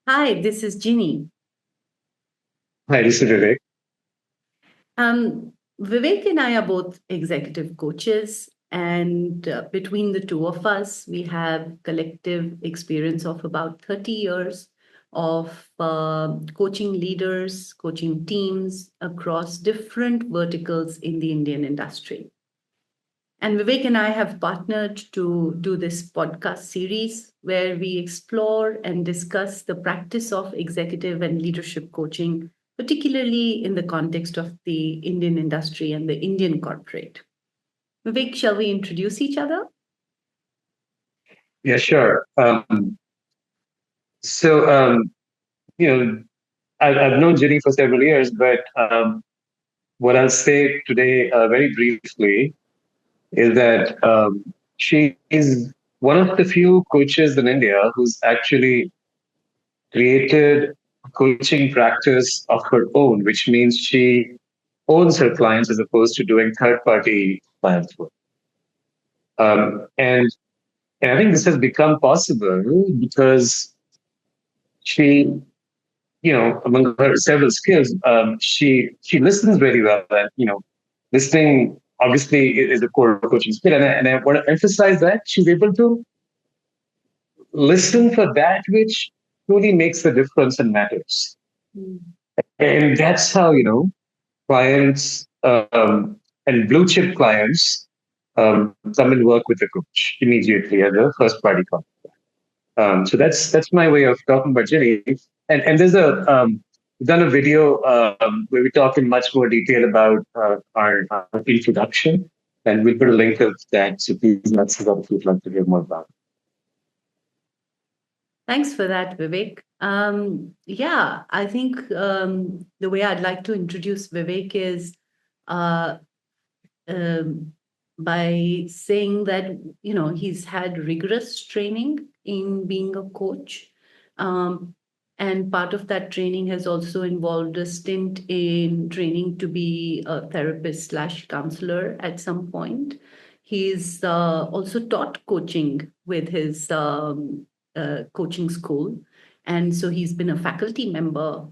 Hi, this is Ginny. Hi, this is Vivek. Vivek and I are both executive coaches, and between the two of us, we have collective experience of about 30 years of coaching leaders, coaching teams across different verticals in the Indian industry. And Vivek and I have partnered to do this podcast series where we explore and discuss the practice of executive and leadership coaching, particularly in the context of the Indian industry and the Indian corporate. Vivek, shall we introduce each other? Yeah, sure. So, you know, I've known Ginny for several years, but what I'll say today, very briefly, is that she is one of the few coaches in India who's actually created a coaching practice of her own, which means she owns her clients as opposed to doing third-party clients work. And I think this has become possible because she among her several skills, she listens very well, and listening obviously is a core coaching skill, and I want to emphasize that she's able to listen for that which truly makes a difference and matters, Mm. and that's how clients and blue chip clients come and work with the coach immediately as a first party client. So that's my way of talking about Jenny. And there's we've done a video where we talk in much more detail about our introduction, and we'll put a link of that. So please let's see if you'd like to hear more about Thanks for that, Vivek. Yeah, I think the way I'd like to introduce Vivek is uh, um, by saying that he's had rigorous training in being a coach, um, and part of that training has also involved a stint in training to be a therapist slash counselor at some point. He's also taught coaching with his coaching school, and so he's been a faculty member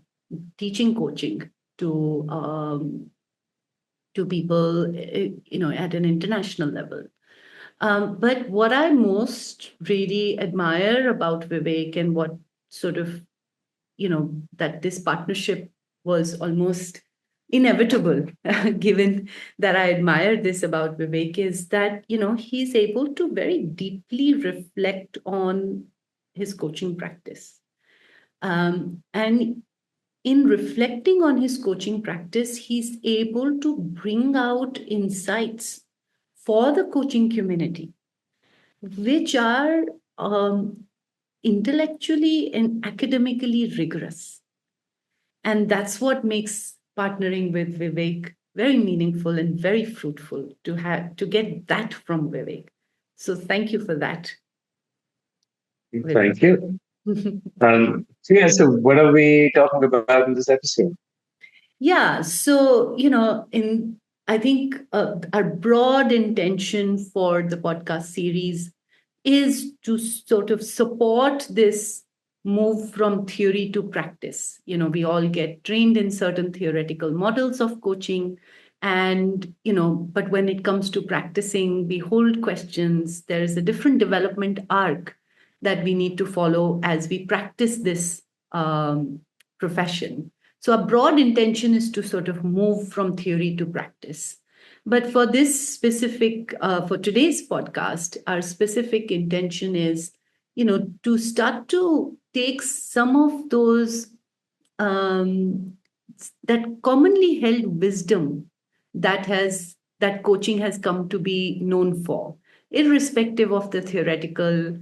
teaching coaching to people, at an international level. But what I most really admire about Vivek and what sort of, that this partnership was almost inevitable, given that I admire this about Vivek, is that, he's able to very deeply reflect on his coaching practice. And in reflecting on his coaching practice, he's able to bring out insights for the coaching community, which are intellectually and academically rigorous. And that's what makes partnering with Vivek very meaningful and very fruitful to get that from Vivek. So thank you for that, it. Thank Vivek. you. So yeah, so what are we talking about in this episode? Yeah, so in I think our broad intention for the podcast series is to sort of support this move from theory to practice. We all get trained in certain theoretical models of coaching, and but when it comes to practicing, we hold questions. There is a different development arc that we need to follow as we practice this profession. So, a broad intention is to sort of move from theory to practice. But for this specific, for today's podcast, our specific intention is, to start to take some of those that commonly held wisdom that coaching has come to be known for, irrespective of the theoretical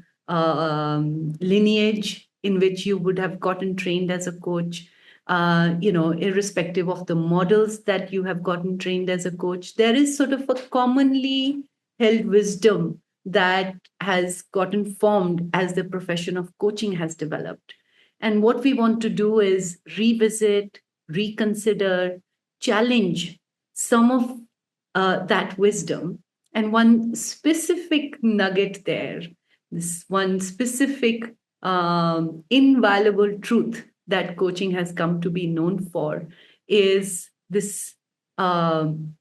lineage in which you would have gotten trained as a coach. Irrespective of the models that you have gotten trained as a coach, there is sort of a commonly held wisdom that has gotten formed as the profession of coaching has developed. And what we want to do is revisit, reconsider, challenge some of that wisdom. And one specific nugget there, this one specific invaluable truth that coaching has come to be known for is this um,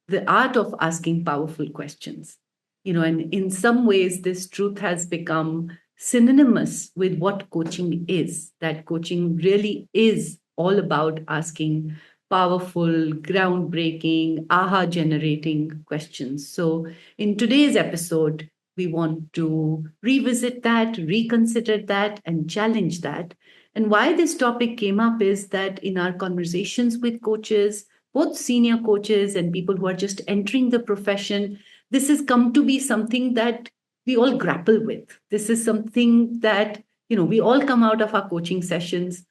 the art of asking powerful questions. And in some ways, this truth has become synonymous with what coaching is, that coaching really is all about asking powerful, groundbreaking, aha generating questions. So, in today's episode, we want to revisit that, reconsider that, and challenge that. And why this topic came up is that in our conversations with coaches, both senior coaches and people who are just entering the profession, this has come to be something that we all grapple with. This is something that, we all come out of our coaching sessions,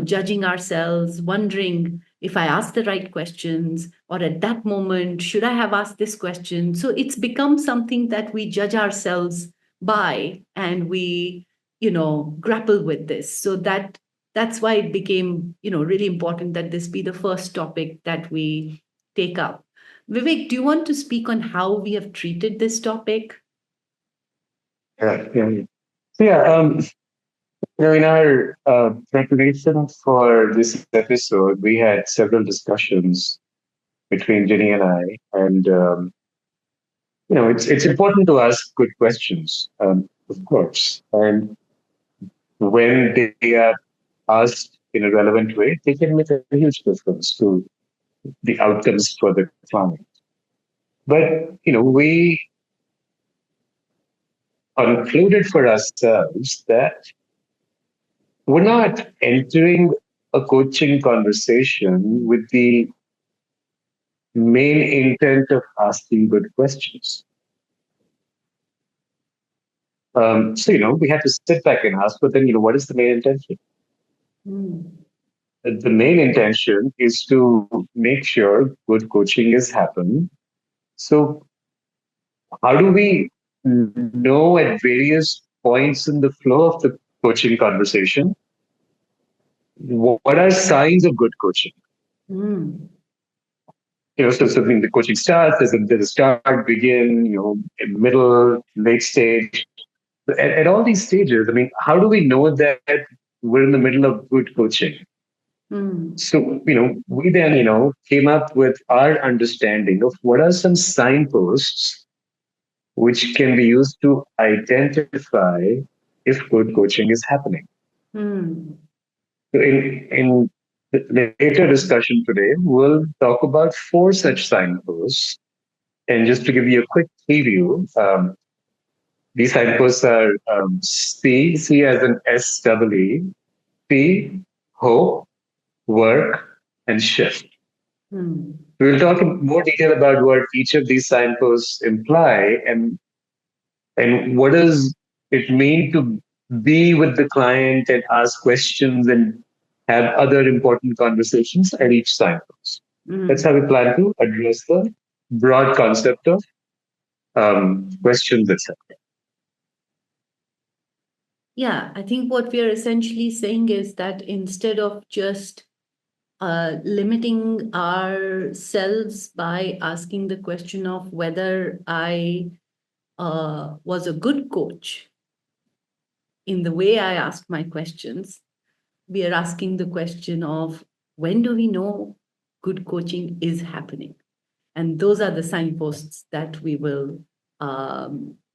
judging ourselves, wondering if I asked the right questions, or at that moment, should I have asked this question? So it's become something that we judge ourselves by, and we, grapple with this. So that's why it became, really important that this be the first topic that we take up. Vivek, do you want to speak on how we have treated this topic? Yeah, yeah, yeah. So yeah, in our preparation for this episode, we had several discussions between Jenny and I, and it's important to ask good questions, of course, and when they are asked in a relevant way, they can make a huge difference to the outcomes for the client. But we concluded for ourselves that we're not entering a coaching conversation with the main intent of asking good questions. So we had to sit back and ask, but then what is the main intention? Mm. The main intention is to make sure good coaching is happening. So how do we know at various points in the flow of the coaching conversation what are signs of good coaching? Mm. So I mean, the coaching starts, there's a start, begin, middle, late stage. At all these stages, I mean, how do we know that we're in the middle of good coaching? Mm. So, we then, came up with our understanding of what are some signposts which can be used to identify if good coaching is happening. Mm. So in the later discussion today, we'll talk about four such signposts. And just to give you a quick preview, these signposts are C as an SWE, P, hope, work, and shift. Mm. We'll talk in more detail about what each of these signposts imply and what does it mean to be with the client and ask questions and have other important conversations at each signpost. That's Mm. how we plan to address the broad concept of questions, etc. Yeah, I think what we are essentially saying is that instead of just limiting ourselves by asking the question of whether I was a good coach in the way I asked my questions, we are asking the question of when do we know good coaching is happening? And those are the signposts that we will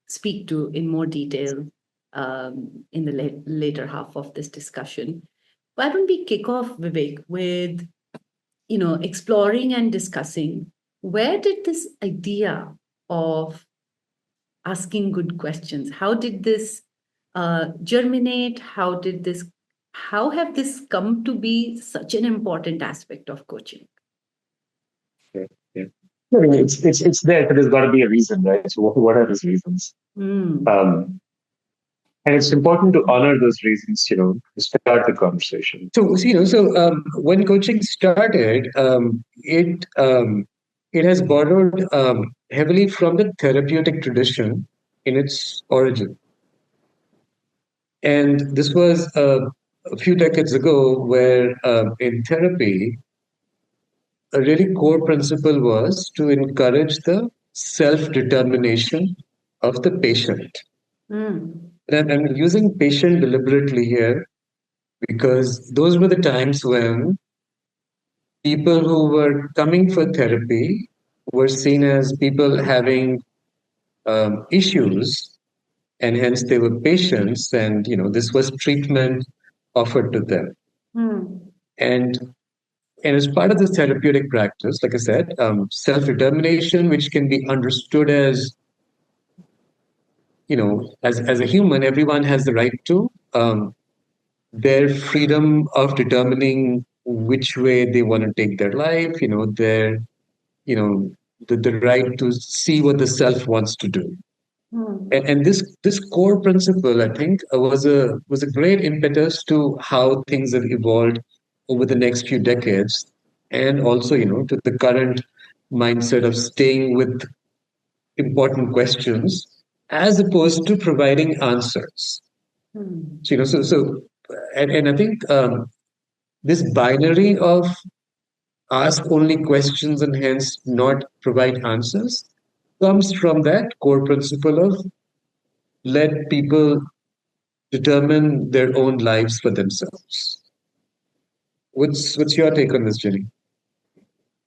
speak to in more detail in the later half of this discussion. Why don't we kick off, Vivek, with exploring and discussing where did this idea of asking good questions, how did this germinate? How have this come to be such an important aspect of coaching? Yeah, yeah. I mean, it's there, but there's got to be a reason, right? So what are those reasons? Mm. Um, and it's important to honor those reasons, to start the conversation. So when coaching started, it has borrowed heavily from the therapeutic tradition in its origin. And this was a few decades ago, where in therapy, a really core principle was to encourage the self determination of the patient. Mm. And I'm using patient deliberately here because those were the times when people who were coming for therapy were seen as people having issues, and hence they were patients, and this was treatment offered to them. Hmm. And and as part of this therapeutic practice, like I said, self-determination, which can be understood as, as a human, everyone has the right to their freedom of determining which way they want to take their life, their, you know, the right to see what the self wants to do. Hmm. And this core principle, I think, was a great impetus to how things have evolved over the next few decades, and also, to the current mindset of staying with important questions as opposed to providing answers. Hmm. So, and I think this binary of ask only questions and hence not provide answers comes from that core principle of let people determine their own lives for themselves. What's your take on this, Jenny?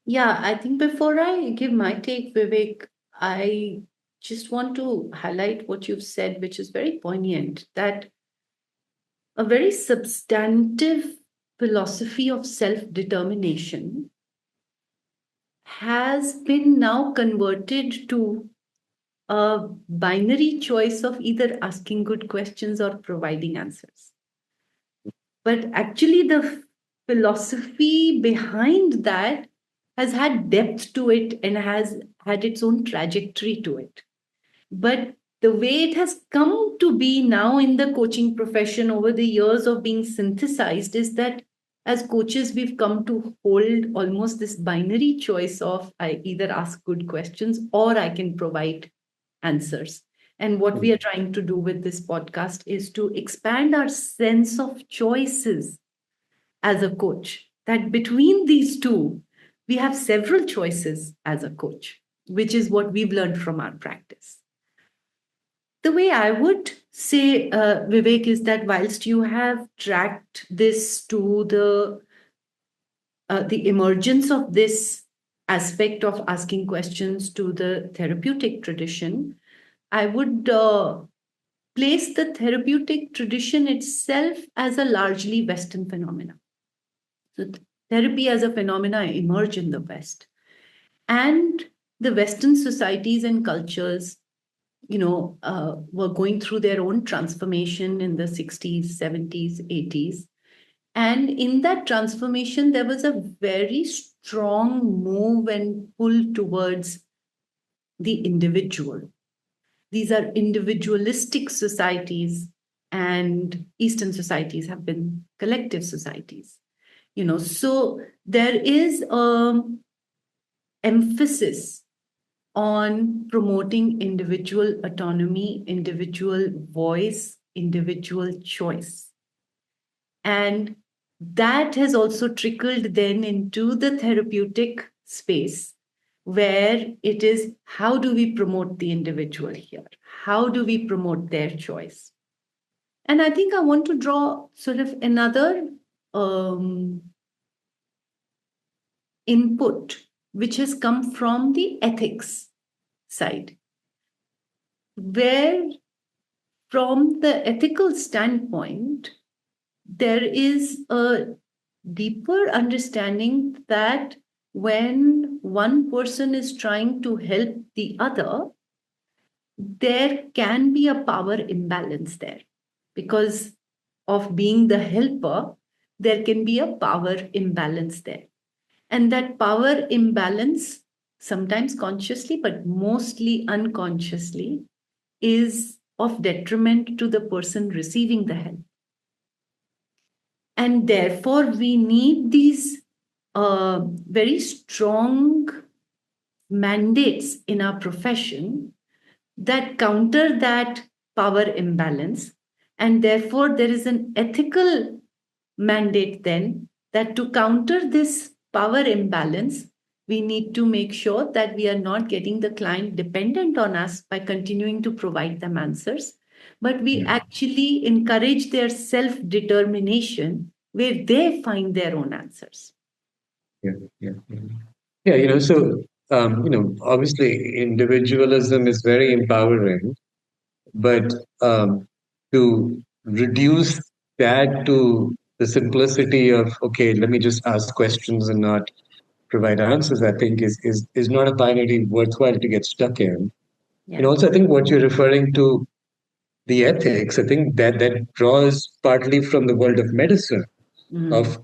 Yeah, I think before I give my take, Vivek, I just want to highlight what you've said, which is very poignant, that a very substantive philosophy of self determination has been now converted to a binary choice of either asking good questions or providing answers. But actually, the philosophy behind that has had depth to it and has had its own trajectory to it. But the way it has come to be now in the coaching profession over the years of being synthesized is that as coaches, we've come to hold almost this binary choice of I either ask good questions or I can provide answers. And what we are trying to do with this podcast is to expand our sense of choices as a coach. That between these two, we have several choices as a coach, which is what we've learned from our practice. The way I would say, Vivek, is that whilst you have tracked this to the emergence of this aspect of asking questions to the therapeutic tradition, I would place the therapeutic tradition itself as a largely Western phenomenon. So, therapy as a phenomena emerged in the West, and the Western societies and cultures, were going through their own transformation in the 60s, 70s, 80s. And in that transformation, there was a very strong move and pull towards the individual. These are individualistic societies, and Eastern societies have been collective societies. So there is emphasis on promoting individual autonomy, individual voice, individual choice. And that has also trickled then into the therapeutic space, where it is how do we promote the individual here? How do we promote their choice? And I think I want to draw sort of another um, input, which has come from the ethics side, where from the ethical standpoint, there is a deeper understanding that when one person is trying to help the other, there can be a power imbalance there. Because of being the helper, there can be a power imbalance there. And that power imbalance, sometimes consciously, but mostly unconsciously, is of detriment to the person receiving the help. And therefore, we need these very strong mandates in our profession that counter that power imbalance. And therefore, there is an ethical mandate then that to counter this power imbalance, we need to make sure that we are not getting the client dependent on us by continuing to provide them answers. but we actually encourage their self-determination where they find their own answers. Yeah, yeah, yeah. Yeah, so obviously individualism is very empowering, but to reduce that to the simplicity of, okay, let me just ask questions and not provide answers, I think is not a binary worthwhile to get stuck in. And Yeah. also, I think what you're referring to, the ethics, I think that draws partly from the world of medicine, Mm. of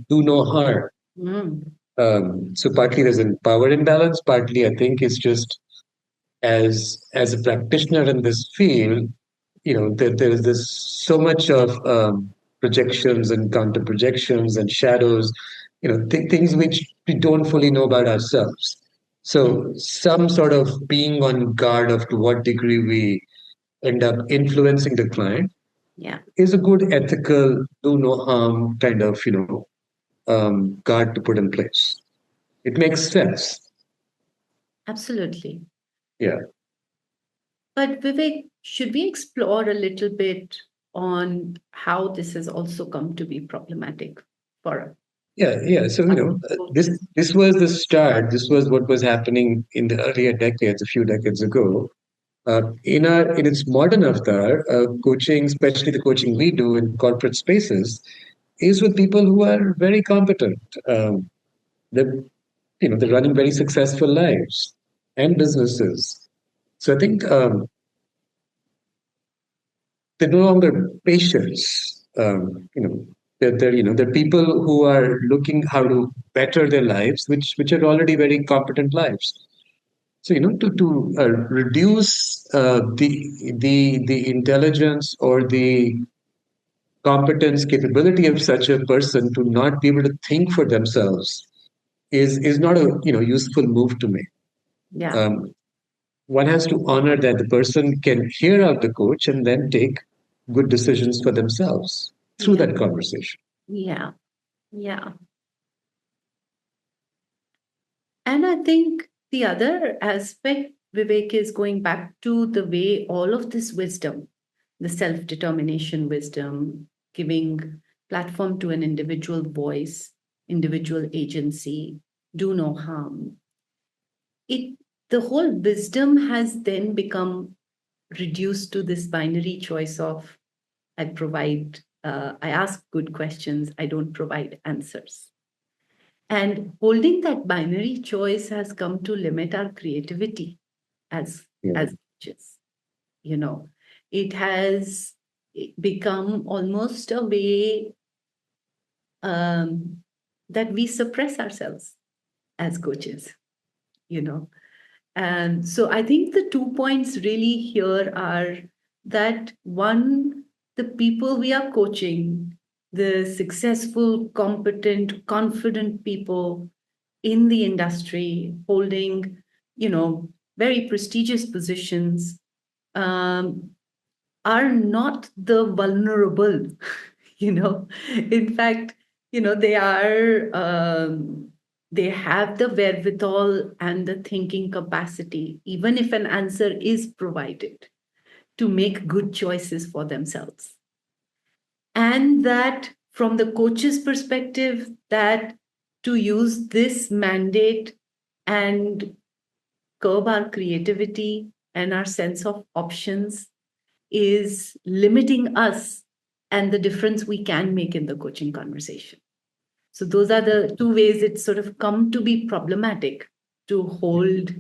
do no harm. Mm. So partly there's a power imbalance, partly I think it's just as a practitioner in this field, there's this so much of projections and counter projections and shadows, things which we don't fully know about ourselves. Yeah. So some sort of being on guard of to what degree we end up influencing the client Yeah. is a good ethical do no harm kind of guard to put in place. It makes sense. Absolutely. Yeah. But Vivek, should we explore a little bit on how this has also come to be problematic for Yeah. So us this coaches? this was the start. This was what was happening in the earlier decades, a few decades ago. In its modern avatar, coaching, especially the coaching we do in corporate spaces, is with people who are very competent. They're they're running very successful lives and businesses. So I think they're no longer patients. They're people who are looking how to better their lives, which are already very competent lives. So to reduce the intelligence or the competence capability of such a person to not be able to think for themselves is not a useful move to make. Yeah. Um, One has to honor that the person can hear out the coach and then take good decisions for themselves through Yeah. that conversation. Yeah. Yeah. And I think the other aspect, Vivek, is going back to the way all of this wisdom, the self determination wisdom, giving platform to an individual voice, individual agency, do no harm. It the whole wisdom has then become reduced to this binary choice of I ask good questions, I don't provide answers. And holding that binary choice has come to limit our creativity as Yeah, as coaches. You know, it has become almost a way um, that we suppress ourselves as coaches. You know, and so I think the 2 points really here are that one, the people we are coaching, the successful, competent, confident people in the industry holding, very prestigious positions, um, are not the vulnerable, In fact, they are, they have the wherewithal and the thinking capacity, even if an answer is provided, to make good choices for themselves. And that from the coach's perspective, that to use this mandate and curb our creativity and our sense of options is limiting us and the difference we can make in the coaching conversation. So those are the two ways it's sort of come to be problematic to hold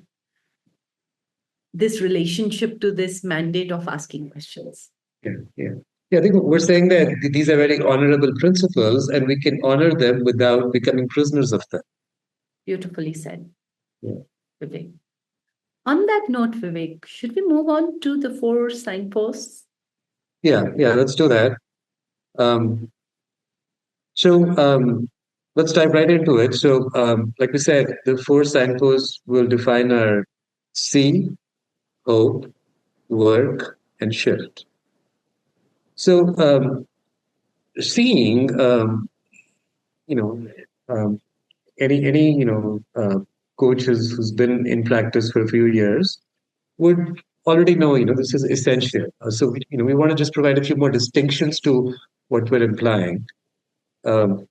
this relationship to this mandate of asking questions. yeah. Yeah, I think we're saying that these are very honorable principles and we can honor them without becoming prisoners of them. Beautifully said, Yeah, Vivek. On that note, Vivek, should we move on to the 4 signposts? yeah, let's do that. Um, so let's dive right into it. So, like we said, the 4 signposts will define our see, hope, work, and shift. So, seeing, you know, um, any coach who's been in practice for a few years would already know, this is essential. So, we want to just provide a few more distinctions to what we're implying. Um,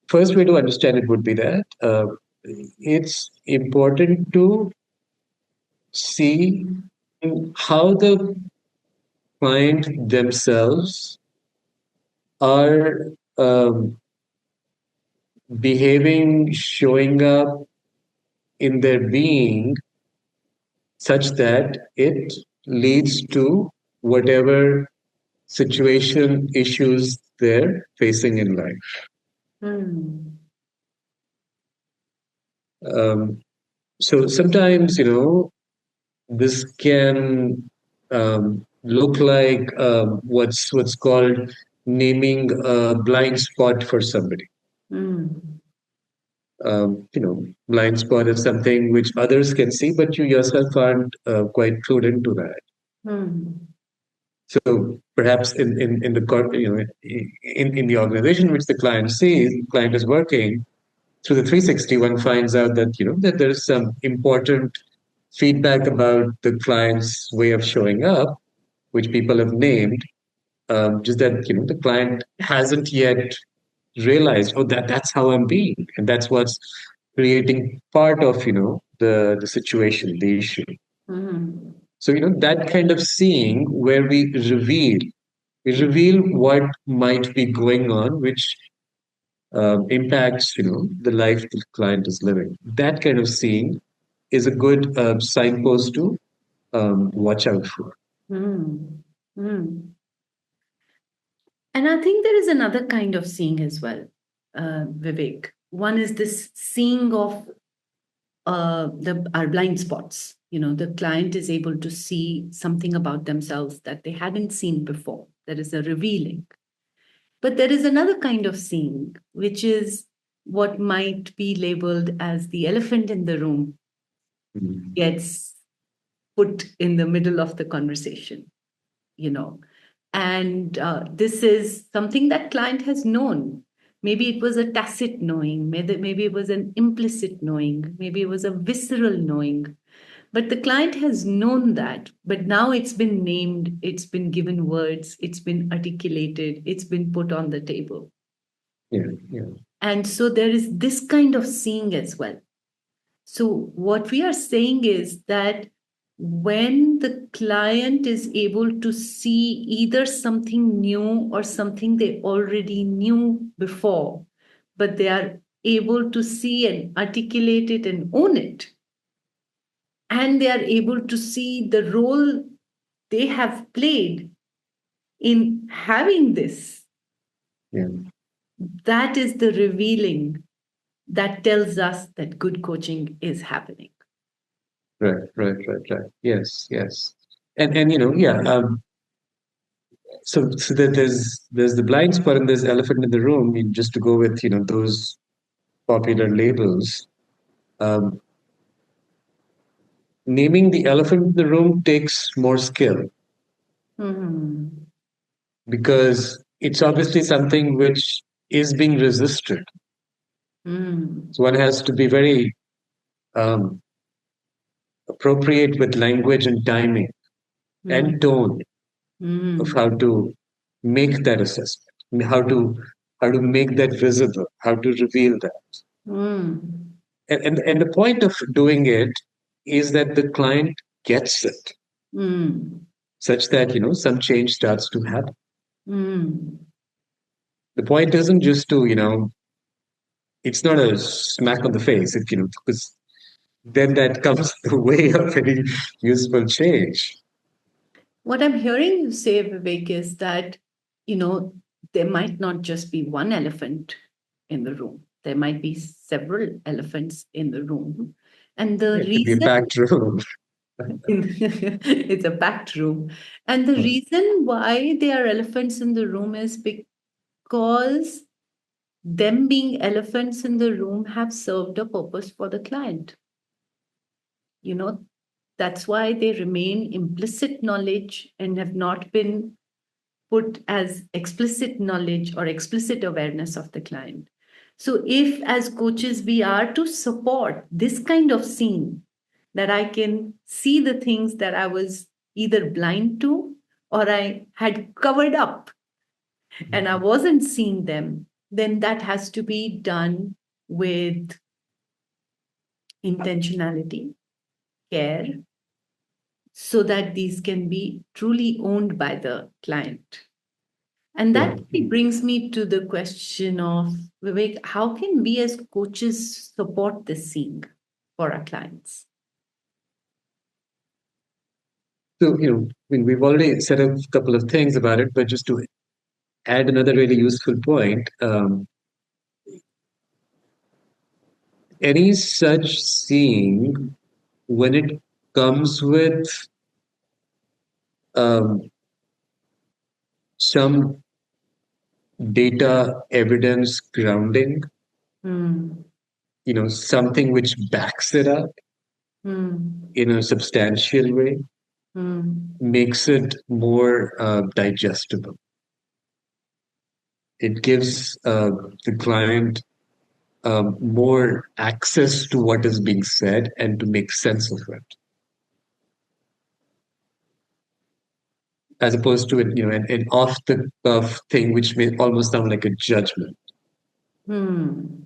First way to understand it would be that it's important to see how the client themselves are behaving, showing up in their being such that it leads to whatever situation, issues they're facing in life. Hmm. So sometimes, this can look like what's called naming a blind spot for somebody. Hmm. Blind spot is something which others can see, but you yourself aren't quite prudent to that. Hmm. So perhaps in the in the organization which the client sees, the client is working through the 360, one finds out that that there is some important feedback about the client's way of showing up, which people have named. Just that the client hasn't yet realized, oh, that's how I'm being, and that's what's creating part of the situation, the issue. Hmm. So that kind of seeing where we reveal what might be going on, which impacts the life the client is living. That kind of seeing is a good signpost to watch out for. Hmm. Hmm. And I think there is another kind of seeing as well, Vivek. One is this seeing of our blind spots. The client is able to see something about themselves that they hadn't seen before. There is a revealing. But there is another kind of seeing, which is what might be labeled as the elephant in the room Mhm. gets put in the middle of the conversation, you know. And this is something that client has known. Maybe it was a tacit knowing, maybe it was an implicit knowing, maybe it was a visceral knowing. But the client has known that, but now it's been named, it's been given words, it's been articulated, it's been put on the table. Yeah, yeah. And so there is this kind of seeing as well. So, what we are saying is that when the client is able to see either something new or something they already knew before, but they are able to see and articulate it and own it, and they are able to see the role they have played in having this, Yeah. that is the revealing that tells us that good coaching is happening. Right, right, right, right. Yes, yes. And yeah. So that there's the blind spot and there's elephant in the room. Just to go with those popular labels. Um, Naming the elephant in the room takes more skill Hmm. because it's obviously something which is being resisted. Hmm. So one has to be very um, appropriate with language and timing Hmm. and tone of Hmm. how to make that assessment, how to make that visible, how to reveal that. Hmm. And the point of doing it is that the client gets it, Hmm. such that some change starts to happen. Hmm. The point isn't just to it's not a smack on the face, because then that comes the way of any useful change. What I'm hearing you say, Vivek, is that, you know, there might not just be one elephant in the room. There might be several elephants in the room. And the It could be a reason packed room. it's a packed room. And the reason why there are elephants in the room is because them being elephants in the room have served a purpose for the client. You know, that's why they remain implicit knowledge and have not been put as explicit knowledge or explicit awareness of the client. So, if as coaches we are to support this kind of scene, that I can see the things that I was either blind to or I had covered up and I wasn't seeing them, then that has to be done with intentionality, care, so that these can be truly owned by the client. And that really brings me to the question of, Vivek, how can we as coaches support this seeing for our clients? So, I mean, we've already said a couple of things about it, but just to add another really useful point, any such seeing, when it comes with um, some data evidence grounding, Hmm. something which backs it up in a substantial way, makes it more digestible. It gives the client more access to what is being said and to make sense of it, as opposed to an off the cuff thing which may almost sound like a judgment. Hmm.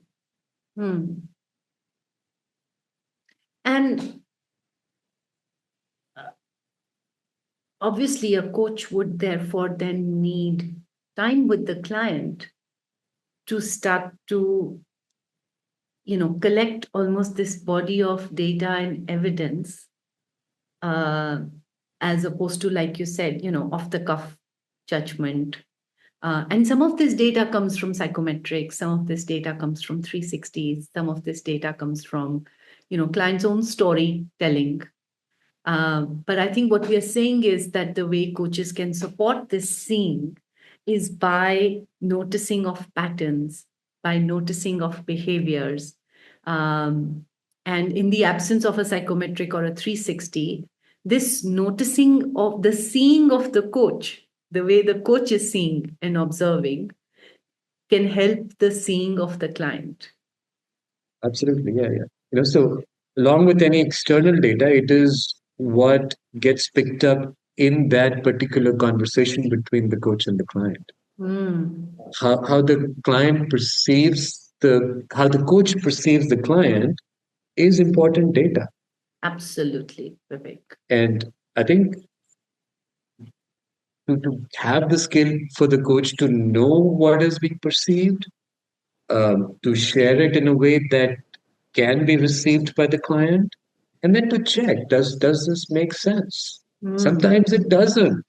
Hmm. And obviously, a coach would therefore then need time with the client to start to, collect almost this body of data and evidence, uh, as opposed to, like you said, off the cuff judgment. And some of this data comes from psychometrics, some of this data comes from 360s, some of this data comes from, client's own storytelling. But I think what we are saying is that the way coaches can support this seeing is by noticing of patterns, by noticing of behaviors. Um, and in the absence of a psychometric or a 360, this noticing of the seeing of the coach, the way the coach is seeing and observing, can help the seeing of the client. Absolutely, yeah. So along with any external data, it is what gets picked up in that particular conversation between the coach and the client. How the client perceives how the coach perceives the client is important data. Absolutely, Vivek. And I think to have the skill for the coach to know what is being perceived, to share it in a way that can be received by the client, and then to check, does this make sense? Sometimes it doesn't.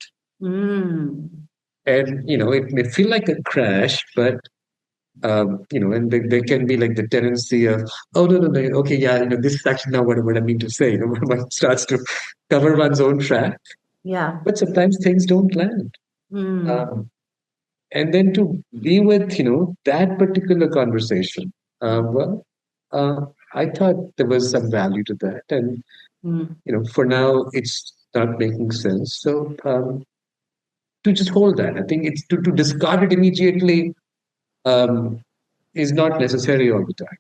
And it may feel like a crash, but and there can be like the tendency of, oh no, okay, yeah, this is actually not what I mean to say. One starts to cover one's own track. Yeah. But sometimes things don't land. And then to be with that particular conversation, I thought there was some value to that, and for now it's not making sense. So to just hold that, I think it's to discard it immediately is not necessary all the time.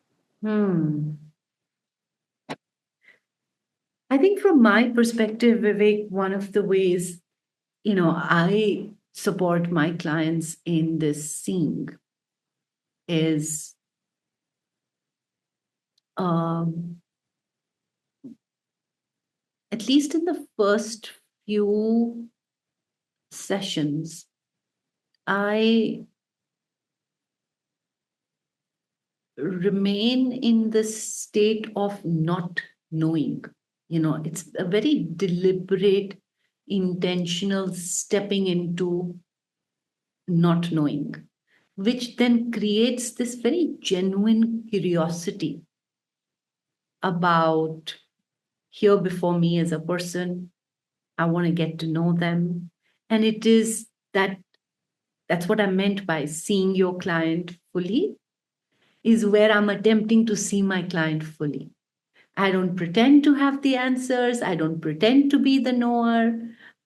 I think from my perspective, Vivek, one of the ways, I support my clients in this seeing is at least in the first few sessions, I remain in the state of not knowing. It's a very deliberate, intentional stepping into not knowing, which then creates this very genuine curiosity about here before me as a person. I want to get to know them. And it is that's what I meant by seeing your client fully, is where I'm attempting to see my client fully. I don't pretend to have the answers. I don't pretend to be the knower.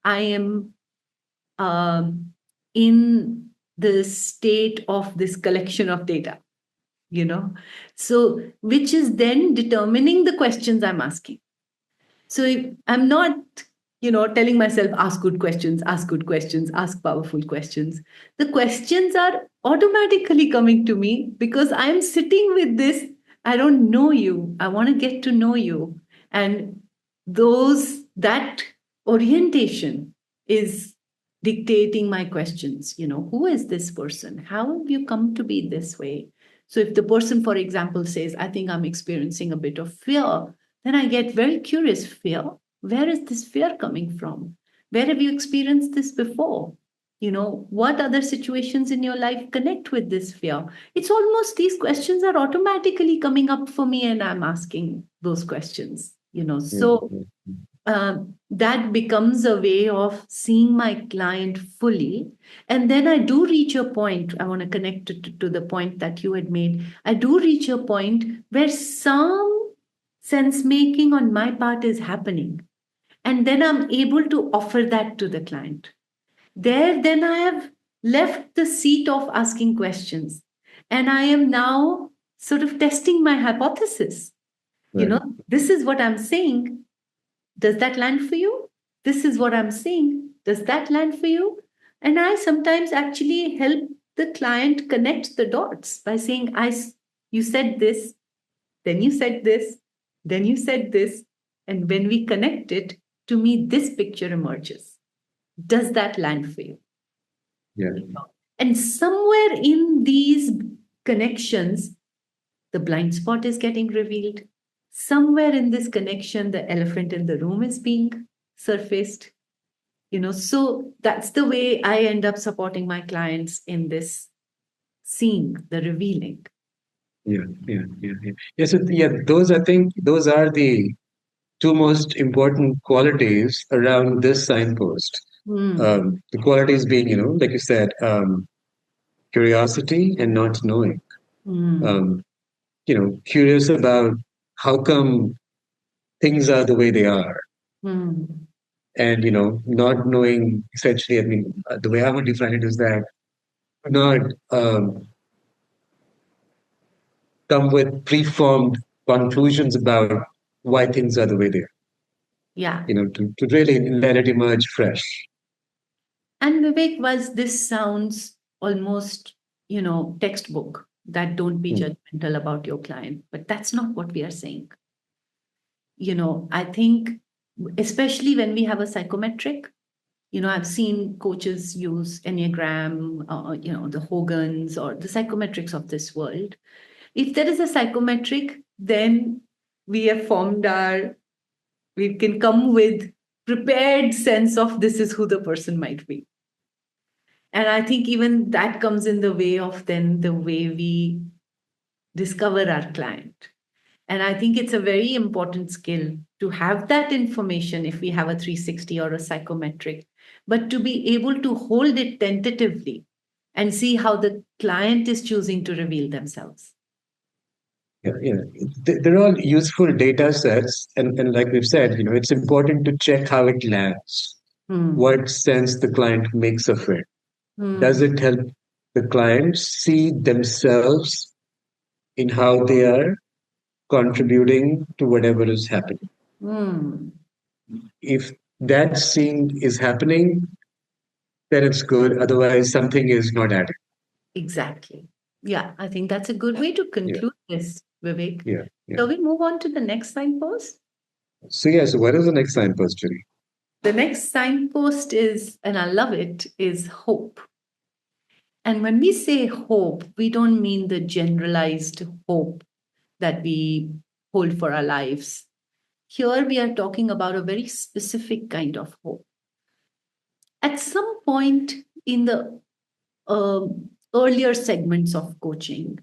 I am in the state of this collection of data, so which is then determining the questions I'm asking. So I'm not, telling myself, ask good questions, ask powerful questions. The questions are automatically coming to me because I'm sitting with this. I don't know you. I want to get to know you. And that orientation is dictating my questions. Who is this person? How have you come to be this way? So if the person, for example, says, I think I'm experiencing a bit of fear, then I get very curious. Fear? Where is this fear coming from? Where have you experienced this before? What other situations in your life connect with this fear? It's almost these questions are automatically coming up for me, and I'm asking those questions. So that becomes a way of seeing my client fully. And then I do reach a point, I want to connect it to the point that you had made. I do reach a point where some sense making on my part is happening. And then I'm able to offer that to the client. Then I have left the seat of asking questions. And I am now sort of testing my hypothesis. Right. This is what I'm saying. Does that land for you? This is what I'm saying. Does that land for you? And I sometimes actually help the client connect the dots by saying, you said this, then you said this, then you said this. And when we connect it, to me, this picture emerges. Does that land for you? Yeah. And somewhere in these connections, the blind spot is getting revealed. Somewhere in this connection, the elephant in the room is being surfaced. So that's the way I end up supporting my clients in this seeing, the revealing. Yeah. So those, I think those are the two most important qualities around this signpost. The qualities being, like you said, curiosity and not knowing. Um, curious about how come things are the way they are, and not knowing essentially. I mean, the way I would define it is that not come with preformed conclusions about why things are the way they are. Yeah. To really let it emerge fresh. And Vivek, was this sounds almost, textbook that don't be judgmental about your client, but that's not what we are saying. I think, especially when we have a psychometric, I've seen coaches use Enneagram, the Hogans or the psychometrics of this world. If there is a psychometric, then we have we can come with prepared sense of this is who the person might be. And I think even that comes in the way of then the way we discover our client. And I think it's a very important skill to have that information if we have a 360 or a psychometric, but to be able to hold it tentatively and see how the client is choosing to reveal themselves. Yeah. They're all useful data sets, and like we've said, it's important to check how it lands, what sense the client makes of it. Does it help the client see themselves in how they are contributing to whatever is happening? If that seeing is happening, then it's good. Otherwise, something is not added. Exactly. Yeah, I think that's a good way to conclude this, Vivek. Yeah. Shall we move on to the next signpost? So what is the next signpost, Judy? The next signpost is, and I love it, is hope. And when we say hope, we don't mean the generalized hope that we hold for our lives. Here we are talking about a very specific kind of hope. At some point in the earlier segments of coaching,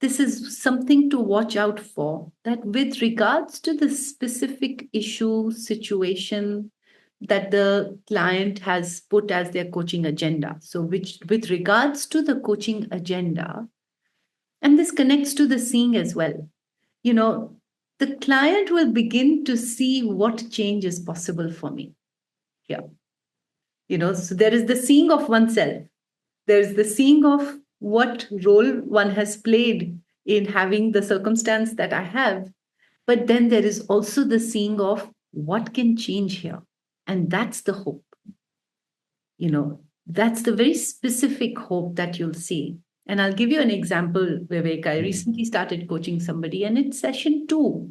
this is something to watch out for, that with regards to the specific issue, situation that the client has put as their coaching agenda. So, with regards to the coaching agenda, and this connects to the seeing as well, the client will begin to see what change is possible for me here. So there is the seeing of oneself, there's the seeing of what role one has played in having the circumstance that I have. But then there is also the seeing of what can change here. And that's the hope. That's the very specific hope that you'll see. And I'll give you an example, Vivek. I recently started coaching somebody, and it's session 2.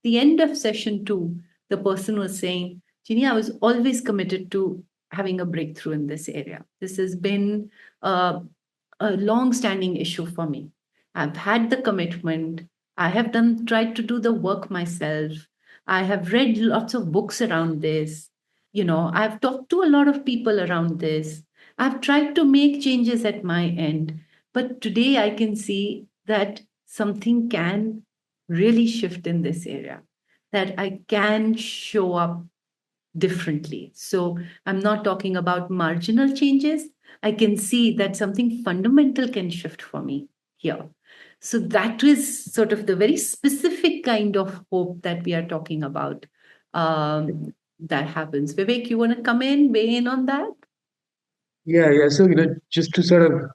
The end of session 2, the person was saying, Ginny, I was always committed to having a breakthrough in this area. This has been a long-standing issue for me. I've had the commitment. I have tried to do the work myself. I have read lots of books around this. I've talked to a lot of people around this. I've tried to make changes at my end. But today I can see that something can really shift in this area, that I can show up differently. So I'm not talking about marginal changes. I can see that something fundamental can shift for me here. So that is sort of the very specific kind of hope that we are talking about. That happens. Vivek, you want to come in, weigh in on that? Yeah. So, just to sort of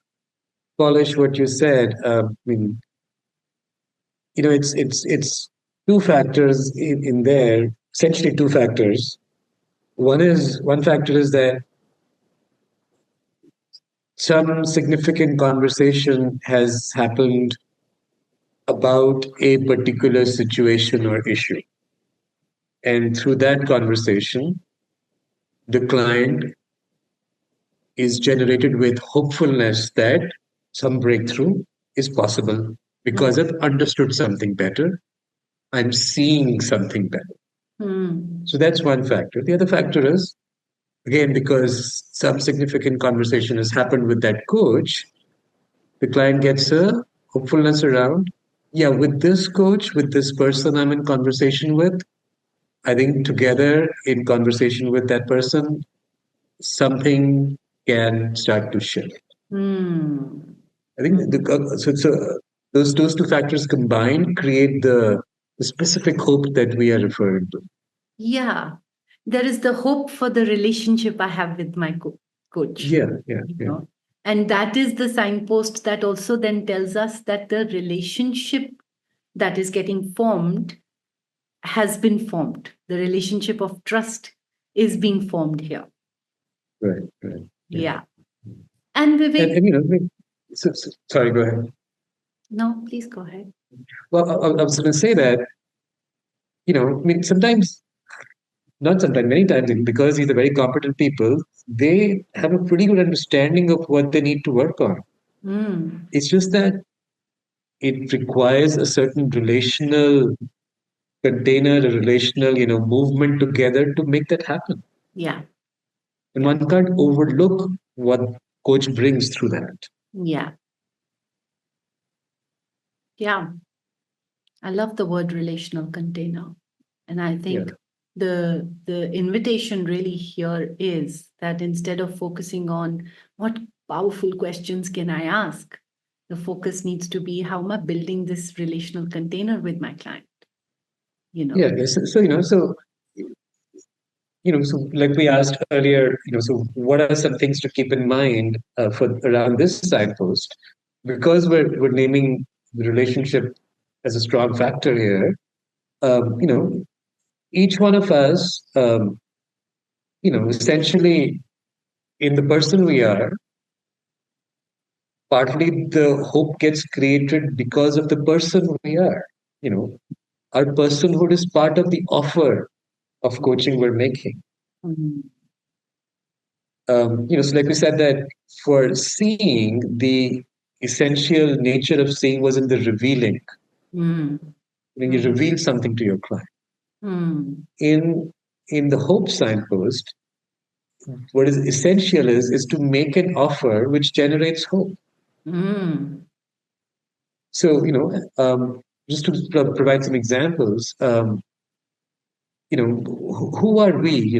polish what you said, I mean, it's two factors in there, essentially two factors. One factor is that some significant conversation has happened about a particular situation or issue. And through that conversation, the client is generated with hopefulness that some breakthrough is possible because I've understood something better. I'm seeing something better. So that's one factor. The other factor is, again, because some significant conversation has happened with that coach, the client gets a hopefulness around, yeah, with this coach, with this person I'm in conversation with, I think together in conversation with that person, something can start to shift. I think those two factors combined create the specific hope that we are referring to. Yeah. There is the hope for the relationship I have with my coach. Yeah. And that is the signpost that also then tells us that the relationship that is getting formed has been formed. The relationship of trust is being formed here. Right. Yeah. And Vivek. Sorry, go ahead. No, please go ahead. Well, I was going to say that, many times, because these are very competent people, they have a pretty good understanding of what they need to work on. It's just that it requires a certain relational container, a relational, movement together to make that happen. Yeah. And one can't overlook what coach brings through that. Yeah. I love the word relational container. And I think the invitation really here is that instead of focusing on what powerful questions can I ask, the focus needs to be how am I building this relational container with my client? So like we asked earlier, so what are some things to keep in mind for around this signpost? Because we're naming the relationship as a strong factor here. Each one of us, essentially, in the person we are, partly the hope gets created because of the person we are. Our personhood is part of the offer of coaching we're making. So like we said that for seeing, the essential nature of seeing was in the revealing. When you reveal something to your client. In the hope signpost, what is essential is to make an offer which generates hope. So, just to provide some examples, who are we?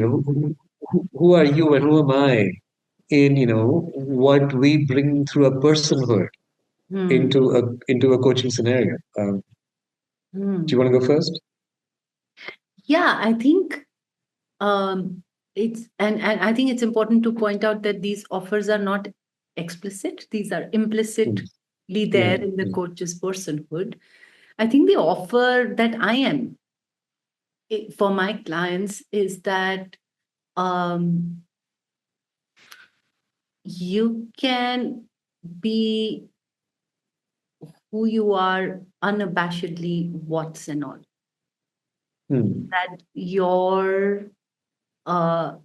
Who are you and who am I in, what we bring through a personhood into a coaching scenario? Do you want to go first? Yeah, I think it's and I think it's important to point out that these offers are not explicit; these are implicitly there in the coach's personhood. I think the offer that I am for my clients is that um, you can be who you are unabashedly, what's and all. That your uh,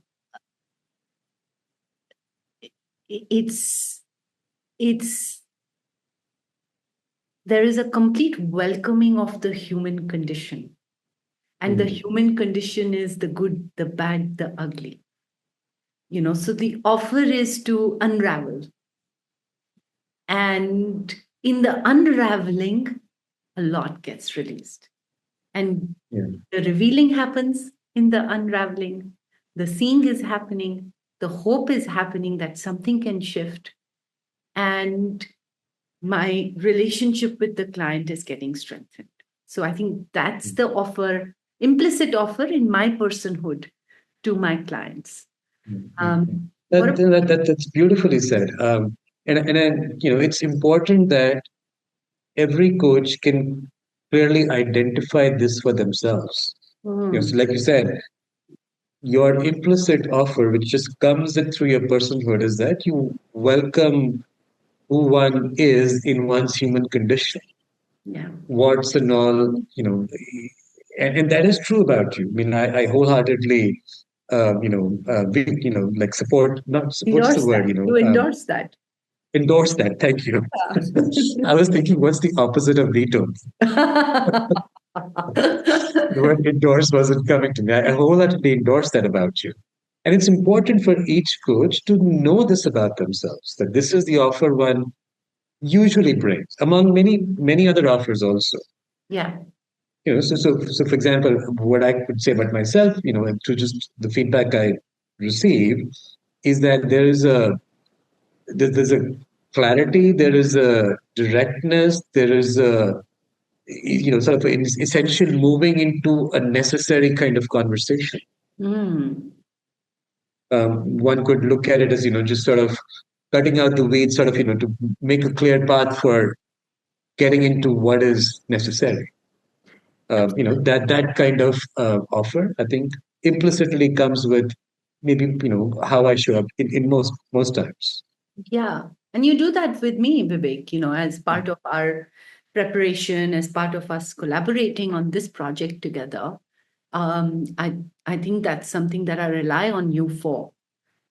it's it's there is a complete welcoming of the human condition, and the human condition is the good, the bad, the ugly. So the offer is to unravel, and in the unraveling a lot gets released, and the revealing happens in the unraveling, the seeing is happening, the hope is happening that something can shift, and my relationship with the client is getting strengthened. So I think that's the offer, implicit offer in my personhood to my clients. That's beautifully said. And it's important that every coach can clearly identify this for themselves. So like you said, your implicit offer, which just comes in through your personhood, is that you welcome who one is in one's human condition, warts and all, and that is true about you. I mean, I wholeheartedly, like support, not support's the Endorse word, that. You endorse that. endorse that. Thank you. I was thinking, what's the opposite of veto? The word endorse wasn't coming to me. I wholeheartedly endorse that about you. And it's important for each coach to know this about themselves, that this is the offer one usually brings, among many other offers also. Yeah. So for example, what I could say about myself, through just the feedback I receive, is that there's a clarity, there is a directness, there is a sort of an essential moving into a necessary kind of conversation. One could look at it as just sort of cutting out the weeds, sort of to make a clear path for getting into what is necessary. That kind of offer, I think, implicitly comes with maybe how I show up in most times. Yeah. And you do that with me, Vivek, as part of our preparation, as part of us collaborating on this project together. I think that's something that I rely on you for,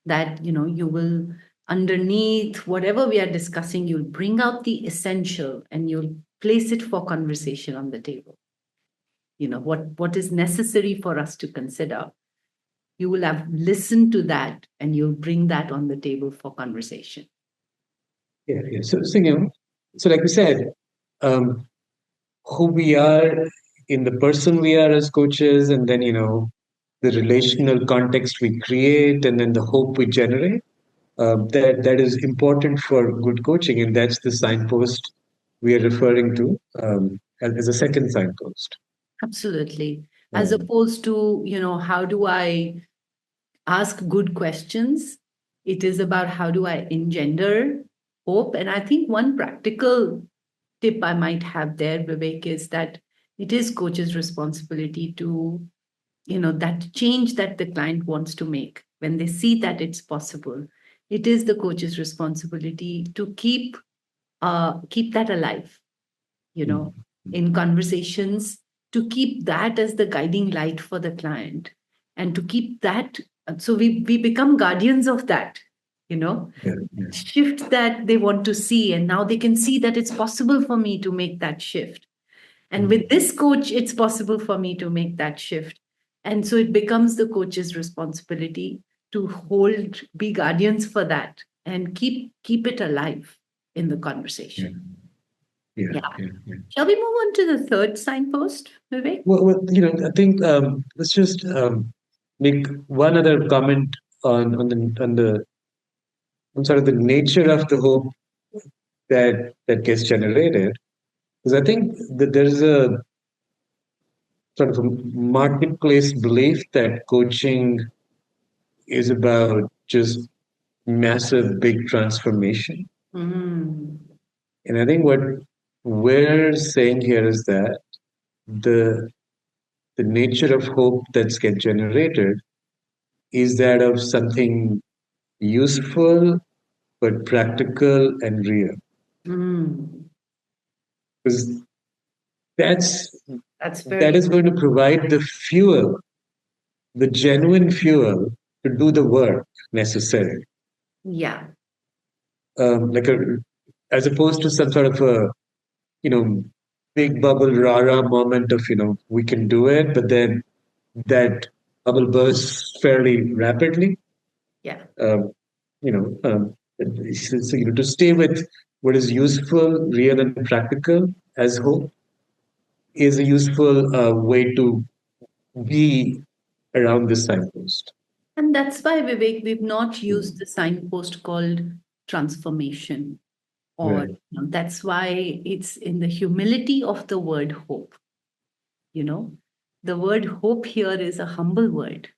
that, you will, underneath whatever we are discussing, you'll bring out the essential and you'll place it for conversation on the table. What is necessary for us to consider. You will have listened to that and you'll bring that on the table for conversation. Yeah. So like we said, who we are in the person we are as coaches, and then the relational context we create, and then the hope we generate. That is important for good coaching, and that's the signpost we are referring to as a second signpost. Absolutely. As opposed to, how do I ask good questions? It is about how do I engender hope. And I think one practical tip I might have there, Vivek, is that it is coach's responsibility to, that change that the client wants to make, when they see that it's possible, it is the coach's responsibility to keep that alive, in conversations, to keep that as the guiding light for the client, and to keep that, so we become guardians of that, shift that they want to see, and now they can see that it's possible for me to make that shift, and with this coach it's possible for me to make that shift. And so it becomes the coach's responsibility to be guardians for that and keep it alive in the conversation. Yeah. Shall we move on to the third signpost, Vivek? Well, I think let's just make one other comment on sort of the nature of the hope that gets generated, because I think that there's a sort of a marketplace belief that coaching is about just massive big transformation. And I think what we're saying here is that the the nature of hope that's get generated is that of something useful but practical and real. Mm. Because that's That's that very, is going to provide the fuel, the genuine fuel to do the work necessary. yeah. Like as opposed to some sort of a, you know, big bubble rah-rah moment of, we can do it, but then that bubble bursts fairly rapidly. Yeah. Um, to stay with what is useful, real, and practical as hope is a useful way to be around this signpost. And that's why, Vivek, we've not used the signpost called transformation, or Right. that's why it's in the humility of the word hope. You know, the word hope here is a humble word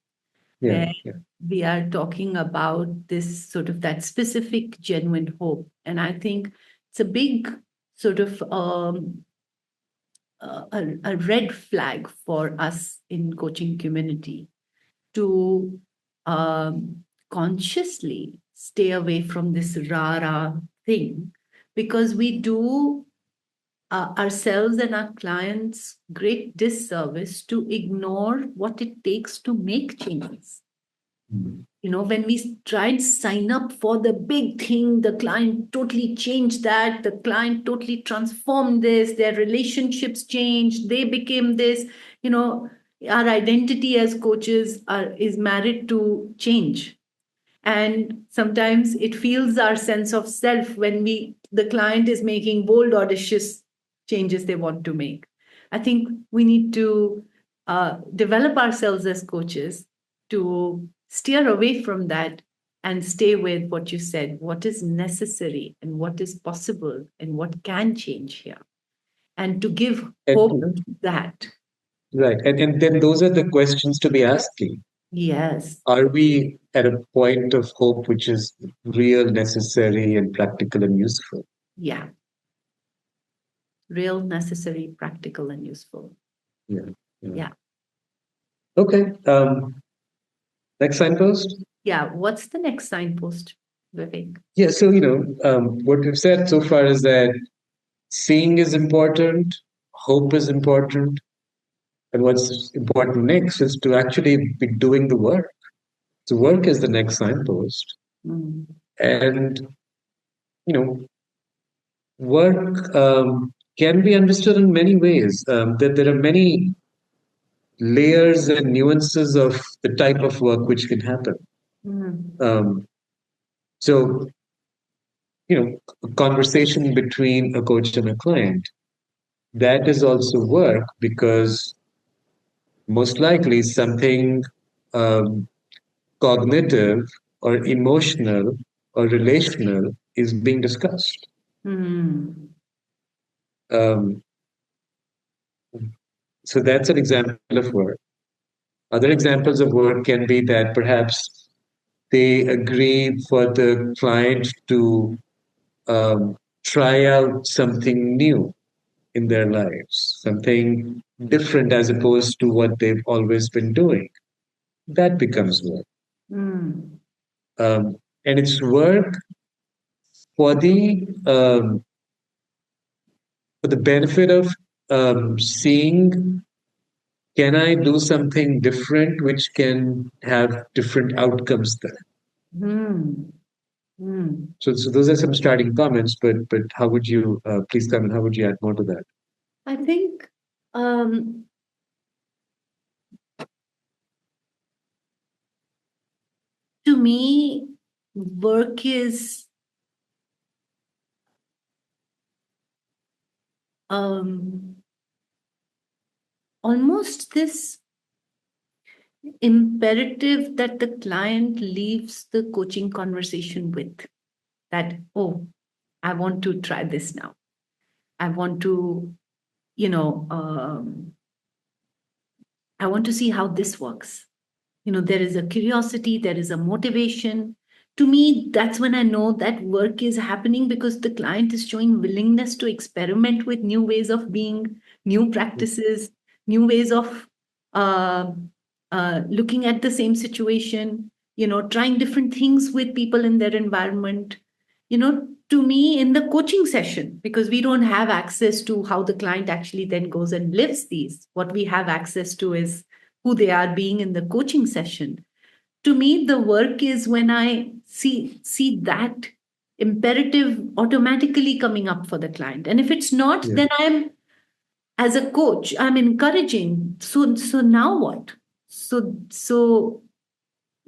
Yeah. where Yeah. we are talking about this sort of that specific genuine hope. And I think it's a big sort of a red flag for us in coaching community to consciously stay away from this rah thing, because we do ourselves and our clients great disservice to ignore what it takes to make changes. Mhm. When we try and sign up for the big thing, the client totally changed that, the client totally transformed this, their relationships changed, they became this. you know our identity as coaches is married to change, and sometimes it feels our sense of self when the client is making bold, audacious changes they want to make. I think we need to develop ourselves as coaches to steer away from that and stay with what you said, what is necessary and what is possible and what can change here, and to give And, hope to that. right. And then those are the questions to be asking. Yes. Are we at a point of hope which is real, necessary, and practical and useful? Yeah. Real, necessary, practical, and useful. Yeah. Yeah. Yeah. Okay. Next signpost. Yeah. What's the next signpost, Vivek? Yeah. So, what we've said so far is that seeing is important, hope is important, and what's important next is to actually be doing the work. So, work is the next signpost. Mm. And, work can be understood in many ways. That there are many layers and nuances of the type of work which can happen. Mm. Um, so, a conversation between a coach and a client, that is also work because most likely something um, cognitive or emotional or relational is being discussed. Mm. Um, so that's an example of work. Other examples of work can be that perhaps they agree for the client to try out something new in their lives, something different as opposed to what they've always been doing. That becomes work. Mm. And it's work for the benefit of seeing, can I do something different which can have different outcomes there. Mm. Mm. So those are some starting comments, but how would you please comment? How would you add more to that? I think um, to me, work is um, almost this imperative that the client leaves the coaching conversation with, that, oh, I want to try this now. I want to, you know, I want to see how this works. There is a curiosity, there is a motivation. To me, that's when I know that work is happening, because the client is showing willingness to experiment with new ways of being, new practices, new ways of uh, looking at the same situation, trying different things with people in their environment. To me, in the coaching session, because we don't have access to how the client actually then goes and lives these, what we have access to is who they are being in the coaching session. To me, the work is when I see that imperative automatically coming up for the client. And if it's not, Yeah. then as a coach, I'm encouraging. So now what? So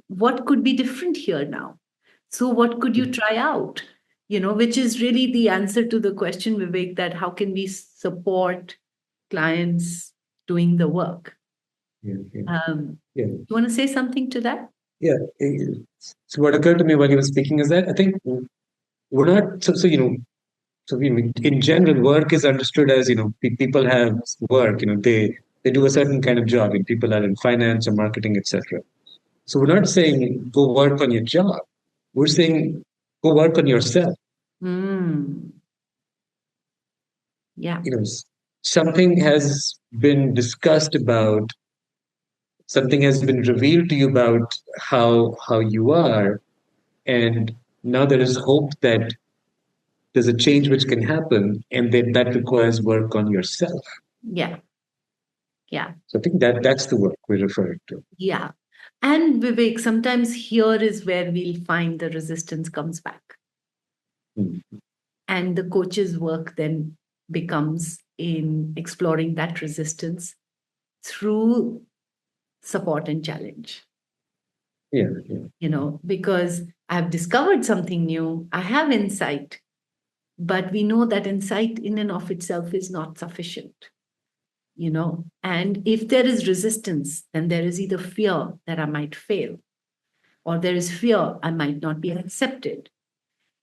what could be different here now? So what could you try out? Which is really the answer to the question, Vivek, that how can we support clients doing the work? Yeah. Yeah. Do you want to say something to that? Yeah. So what occurred to me while you were speaking is that I think we're not so in general, work is understood as people have work. They do a certain kind of job. People are in finance or marketing, etc. So we're not saying go work on your job. We're saying go work on yourself. Mm. Yeah. Something has been discussed about, something has been revealed to you about how you are, and now there is hope that there's a change which can happen, and that requires work on yourself. Yeah. Yeah. So I think that's the work we're referring to. Yeah. And Vivek, sometimes here is where we'll find the resistance comes back. Mm. And the coach's work then becomes in exploring that resistance through support and challenge. Yeah. Because I've discovered something new, I have insight, but we know that insight in and of itself is not sufficient. And if there is resistance, then there is either fear that I might fail, or there is fear I might not be accepted.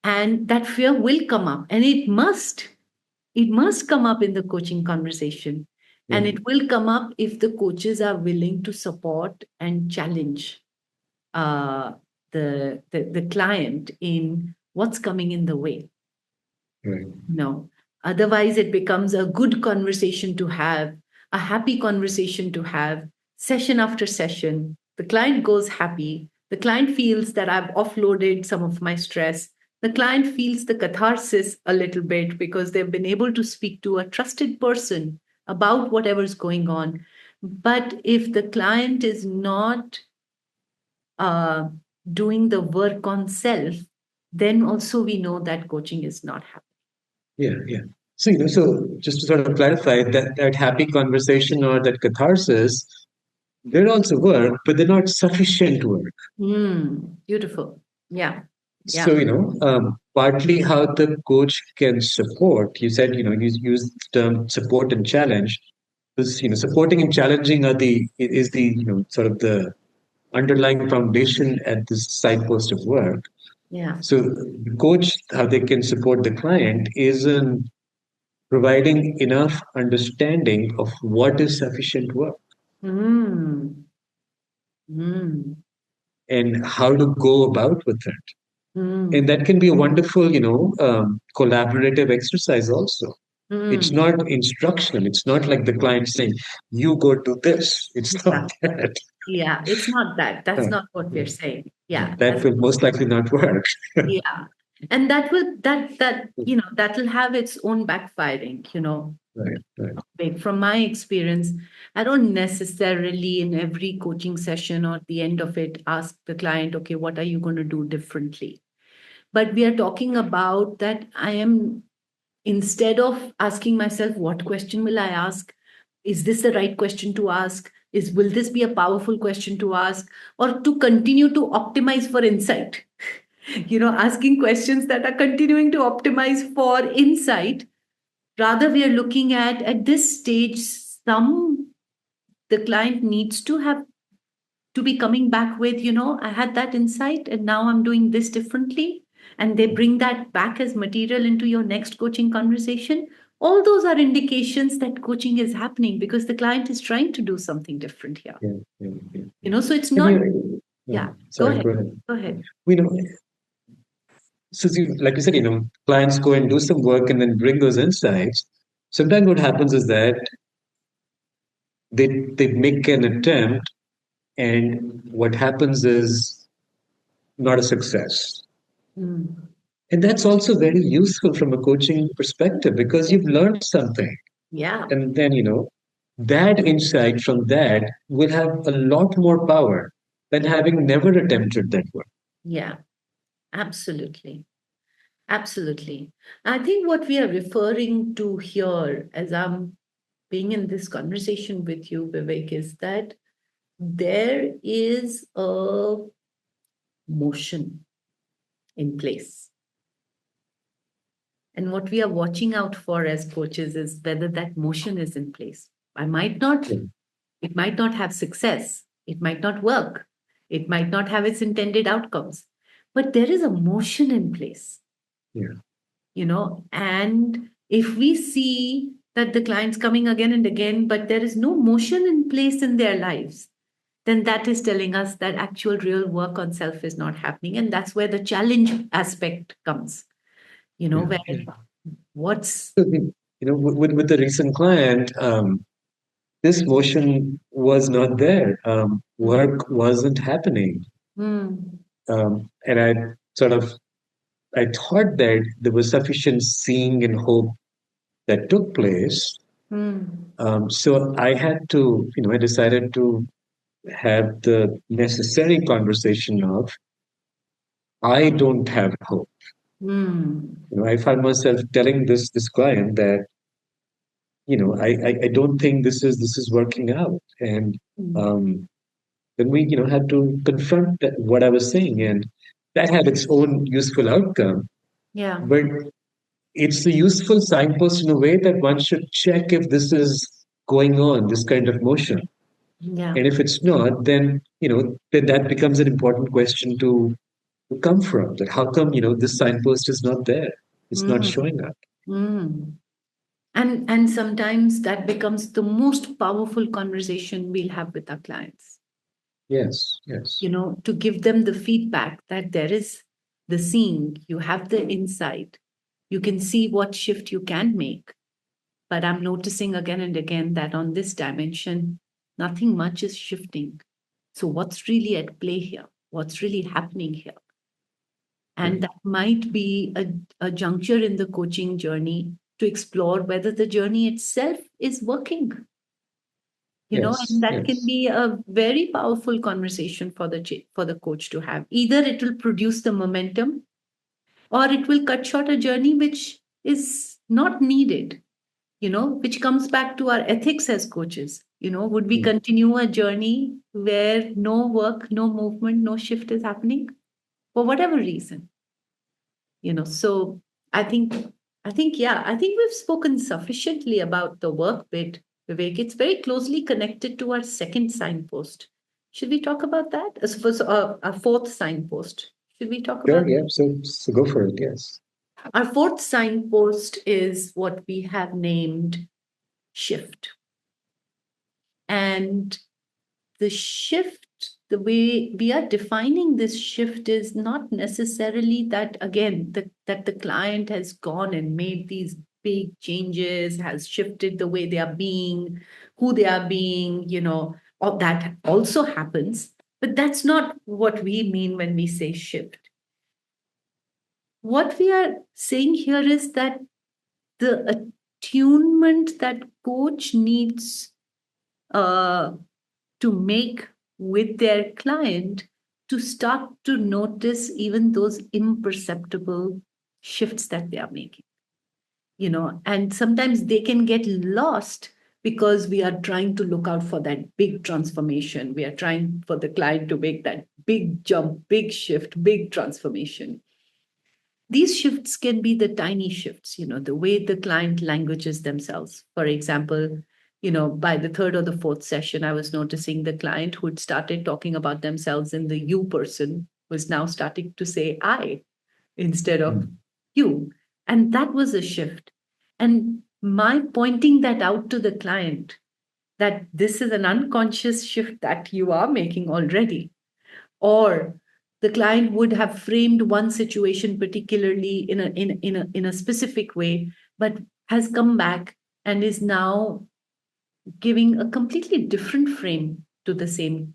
And that fear will come up, and it must come up in the coaching conversation. And it will come up if the coaches are willing to support and challenge the client in what's coming in the way. Right. No. Otherwise, it becomes a good conversation to have, a happy conversation to have, session after session. The client goes happy. The client feels that I've offloaded some of my stress. The client feels the catharsis a little bit because they've been able to speak to a trusted person about whatever's going on. But if the client is not uh, doing the work on self, then also we know that coaching is not happening. Yeah. So just to sort of clarify, that happy conversation or that catharsis, they're also work, but they're not sufficient work. Beautiful. Yeah. So, partly how the coach can support, you said, you use the term support and challenge. Because, supporting and challenging is the, sort of the underlying foundation at this signpost of work. Yeah. So the coach, how they can support the client is in providing enough understanding of what is sufficient work Mm. Mm. and how to go about with it. And Mm. that can be a wonderful, collaborative exercise also. It's Mm. not instructional. It's not like the client saying, you go do this. It's Yeah. not that. Yeah. It's not that. That's Uh, not what we're saying. Yeah. That will most likely not work. Yeah. And that'll have its own backfiring. Right. From my experience, I don't necessarily in every coaching session or at the end of it ask the client, okay, what are you going to do differently? But we are talking about that instead of asking myself, what question will I ask? Is this the right question to ask? Will this be a powerful question to ask? Or to continue to optimize for insight? Asking questions that are continuing to optimize for insight. Rather, we are looking at this stage, the client needs to be coming back with, I had that insight and now I'm doing this differently. And they bring that back as material into your next coaching conversation. All those are indications that coaching is happening because the client is trying to do something different here. Yeah. So it's not, Yeah. Go Sorry, ahead. Go ahead. We know, so like you said, clients go and do some work and then bring those insights. Sometimes what happens is that they make an attempt, and what happens is not a success. Mm. And that's also very useful from a coaching perspective because you've learned something. Yeah. And then, that insight from that will have a lot more power than having never attempted that work. Yeah. Absolutely. Absolutely. I think what we are referring to here, as I'm being in this conversation with you, Vivek, is that there is a motion in place. And what we are watching out for as coaches is whether that motion is in place. I might not, Yeah. it might not have success, it might not work, it might not have its intended outcomes, but there is a motion in place, Yeah. and if we see that the client's coming again and again, but there is no motion in place in their lives, then that is telling us that actual real work on self is not happening. And that's where the challenge aspect comes, Yeah. where Yeah. what's, So, with the recent client, this motion was not there. Work wasn't happening. mm, And I thought that there was sufficient seeing and hope that took place. mm, So I had to, I decided to have the necessary conversation of, I don't have hope. mm, I found myself telling this client that, I don't think this is working out. And mm. um, then we, had to confront what I was saying, and that had its own useful outcome. Yeah. But it's a useful signpost in a way that one should check if this is going on, this kind of motion. Yeah. And if it's not, then then that becomes an important question to come from. That how come this signpost is not there? It's not Mm, showing up. mm. And sometimes that becomes the most powerful conversation we'll have with our clients, Yes, yes. to give them the feedback that there is the seeing, you have the insight, you can see what shift you can make. But I'm noticing again and again that on this dimension, nothing much is shifting. So, what's really at play here? What's really happening here? And Right. that might be a juncture in the coaching journey to explore whether the journey itself is working. And Yes, that can yes. be a very powerful conversation for the coach to have. Either it will produce the momentum, or it will cut short a journey which is not needed, which comes back to our ethics as coaches. Would we Mm. continue a journey where no work, no movement, no shift is happening for whatever reason? So I think we've spoken sufficiently about the work bit, Vivek. It's very closely connected to our second signpost. Should we talk about that? As for our fourth signpost, should we talk Sure, about yeah. So go for it. Yes. our fourth signpost? Is what we have named shift. And the shift, the way we are defining this shift, is not necessarily that, again, that the client has gone and made these big changes, has shifted the way they are being, who they are being, all that also happens. But that's not what we mean when we say shift. What we are saying here is that the attunement that coach needs uh, to make with their client, to start to notice even those imperceptible shifts that they are making. And sometimes they can get lost because we are trying to look out for that big transformation. We are trying for the client to make that big jump, big shift, big transformation. These shifts can be the tiny shifts, the way the client languages themselves. For example, by the third or the fourth session, I was noticing the client who'd started talking about themselves in the you person was now starting to say I instead of Mm. you. And that was a shift. And my pointing that out to the client, that this is an unconscious shift that you are making already, or the client would have framed one situation particularly in a specific way, but has come back and is now giving a completely different frame to the same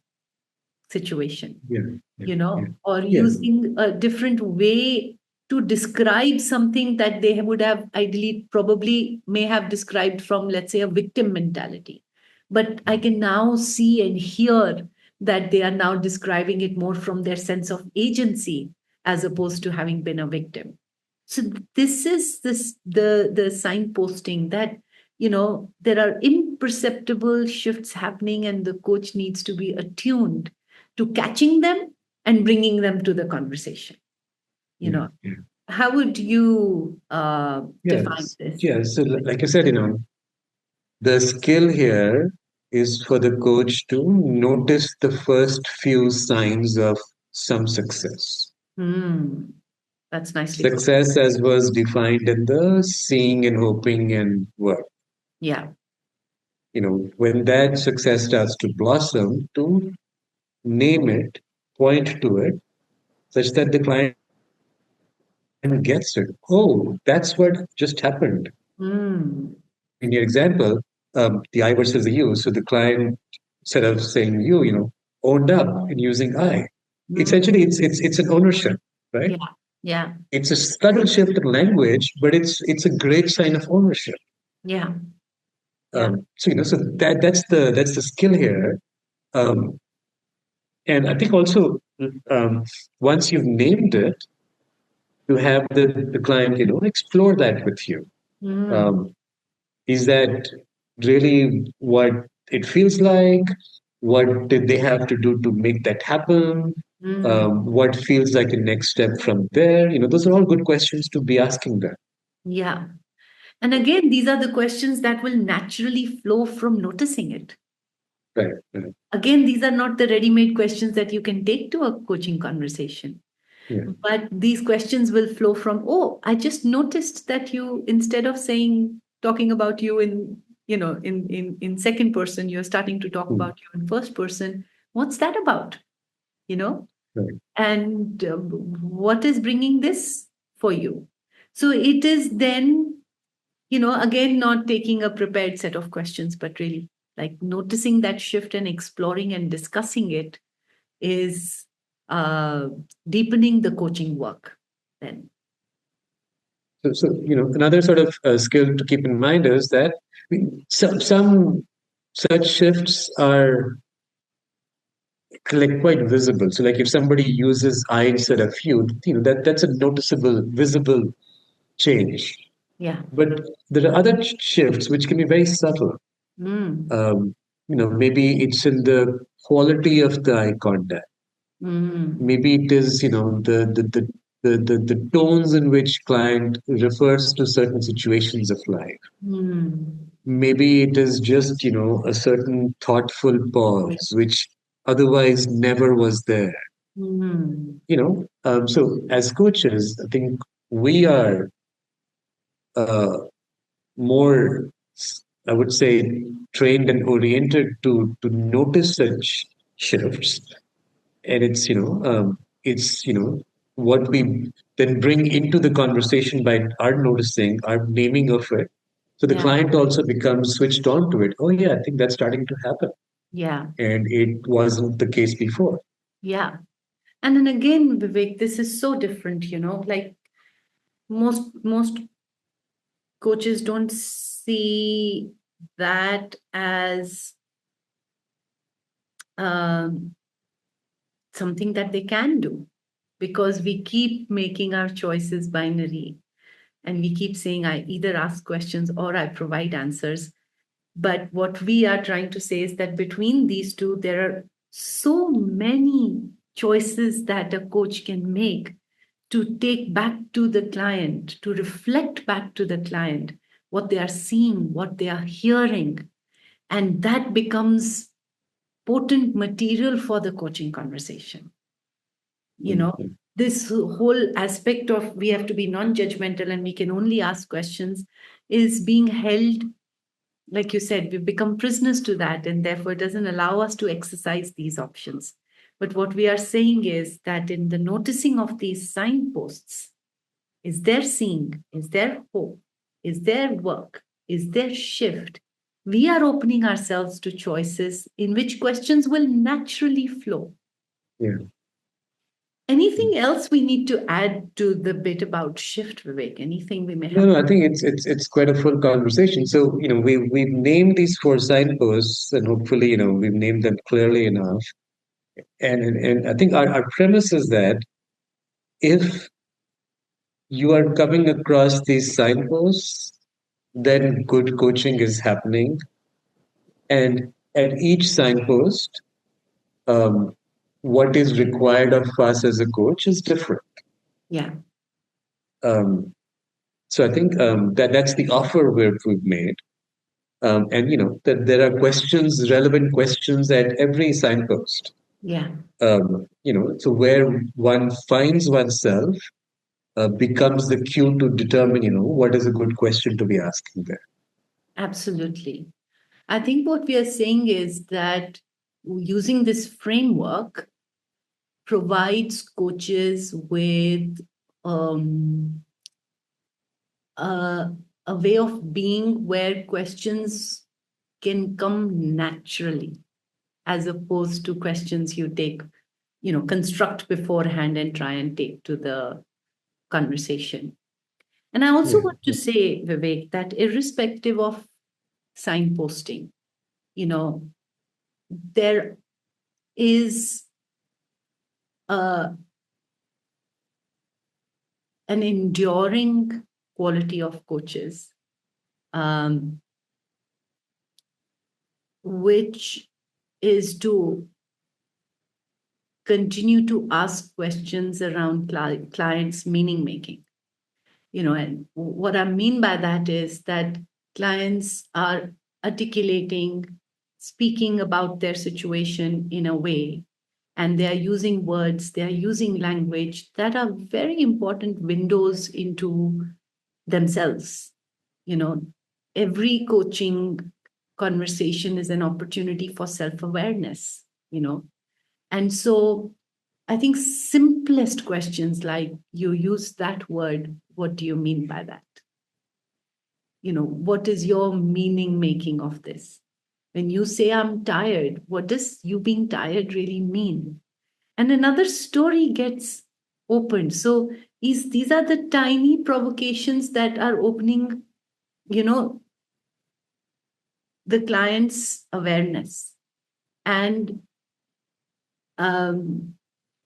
situation, or using a different way to describe something that they would have ideally probably may have described from, let's say, a victim mentality. But I can now see and hear that they are now describing it more from their sense of agency as opposed to having been a victim. So this is the signposting that there are imperceptible shifts happening, and the coach needs to be attuned to catching them and bringing them to the conversation. How would you define this? So like I said, the skill here is for the coach to notice the first few signs of some success. That's nicely put. Success as was defined in the seeing and hoping and work. Yeah. When that success starts to blossom, to name it, point to it, such that the client gets it. Oh, that's what just happened. In your example, the I versus the you. So the client, instead of saying you, owned up in using I. Essentially, it's an ownership, right? Yeah. Yeah. It's a subtle shift in language, but it's a great sign of ownership. Yeah. So that's the skill here. And I think also once you've named it, to have the client, explore that with you. Is that really what it feels like? What did they have to do to make that happen? What feels like a next step from there? Those are all good questions to be asking them. Yeah. And again, these are the questions that will naturally flow from noticing it. Right. Again, these are not the ready-made questions that you can take to a coaching conversation. Yeah. But these questions will flow from, oh, I just noticed that you, instead of talking about you in second person, you're starting to talk about you in first person. What's that about? Right. And what is bringing this for you? So it is then, again, not taking a prepared set of questions, but really like noticing that shift and exploring and discussing it is deepening the coaching work then. So another sort of skill to keep in mind is that some such shifts are like quite visible. So like if somebody uses I instead of you, that's a noticeable, visible change. Yeah. But there are other shifts which can be very subtle. Maybe it's in the quality of the eye contact. Maybe it is, the tones in which client refers to certain situations of life. Maybe it is just, a certain thoughtful pause, which otherwise never was there. So as coaches, I think we are more, I would say, trained and oriented to notice such shifts, and it's what we then bring into the conversation by our noticing, our naming of it. So the client also becomes switched on to it. Oh yeah, I think that's starting to happen. Yeah. And it wasn't the case before. Yeah. And then again, Vivek, this is so different, like most coaches don't see that as something that they can do, because we keep making our choices binary, and we keep saying, I either ask questions or I provide answers. But what we are trying to say is that between these two, there are so many choices that a coach can make to take back to the client, to reflect back to the client what they are seeing, what they are hearing. And that becomes potent material for the coaching conversation. This whole aspect of we have to be non-judgmental and we can only ask questions is being held, like you said, we've become prisoners to that, and therefore it doesn't allow us to exercise these options. But what we are saying is that in the noticing of these signposts, is there seeing, is there hope, is there work, is there shift, we are opening ourselves to choices in which questions will naturally flow. Yeah. Anything else we need to add to the bit about shift, Vivek? Anything we may No, have? no, I think it's quite a full conversation. So, we've named these four signposts, and hopefully, we've named them clearly enough. And I think our premise is that if you are coming across these signposts, then good coaching is happening. And at each signpost, um, what is required of us as a coach is different. Yeah, Um, so I think that's the offer we've made. And that there are questions, relevant questions at every signpost. yeah, So where one finds oneself becomes the cue to determine, what is a good question to be asking there. absolutely. I think what we are saying is that using this framework provides coaches with um, a, a way of being where questions can come naturally, as opposed to questions you take, construct beforehand and try and take to the conversation. And I also Yeah, want to say, Vivek, that irrespective of signposting, you know, there is a, an enduring quality of coaches, um, which is to continue to ask questions around clients' meaning making. And what I mean by that is that clients are articulating, speaking about their situation in a way, and they are using words, they are using language that are very important windows into themselves. You know, every coaching conversation is an opportunity for self awareness, and so I think simplest questions like you use that word, what do you mean by that? What is your meaning making of this? When you say I'm tired, what does you being tired really mean? And another story gets opened. So these are the tiny provocations that are opening, you know, the client's awareness. And um,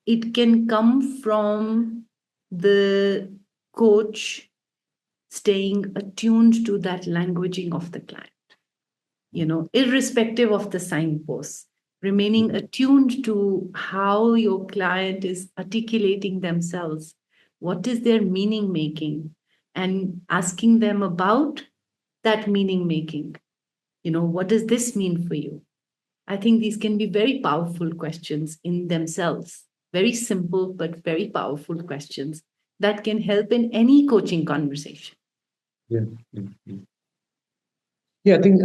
it can come from the coach staying attuned to that languaging of the client, irrespective of the signposts, remaining attuned to how your client is articulating themselves, what is their meaning making, and asking them about that meaning making. What does this mean for you? I think these can be very powerful questions in themselves, very simple but very powerful questions that can help in any coaching conversation. yeah, yeah, yeah. Yeah, I think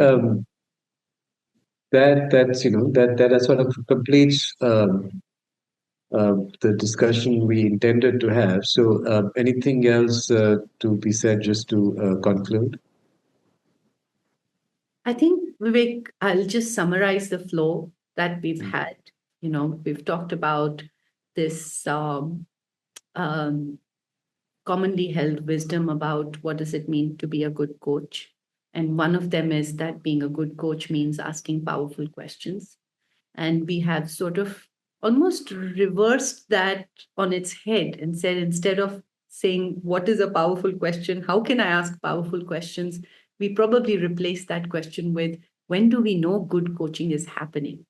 that sort of completes the discussion we intended to have. So, anything else to be said just to conclude? I think, Vivek, I'll just summarize the flow that we've Mm. had. We've talked about this um, commonly held wisdom about what does it mean to be a good coach. And one of them is that being a good coach means asking powerful questions. And we have sort of almost reversed that on its head and said, instead of saying, what is a powerful question? How can I ask powerful questions? We probably replace that question with, when do we know good coaching is happening?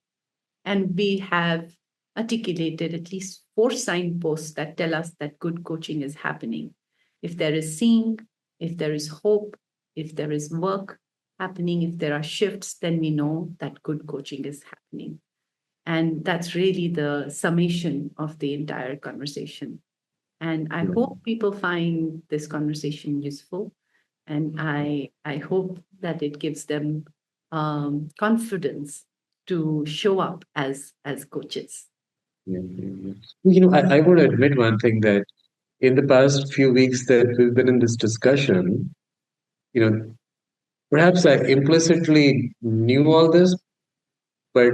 And we have articulated at least four signposts that tell us that good coaching is happening. If there is seeing, if there is hope, if there is work happening, if there are shifts, then we know that good coaching is happening. And that's really the summation of the entire conversation. And I Yeah, hope people find this conversation useful. And I hope that it gives them confidence to show up as coaches. yeah, yeah, yeah. I would admit one thing that in the past few weeks that we've been in this discussion, you know, perhaps I implicitly knew all this, but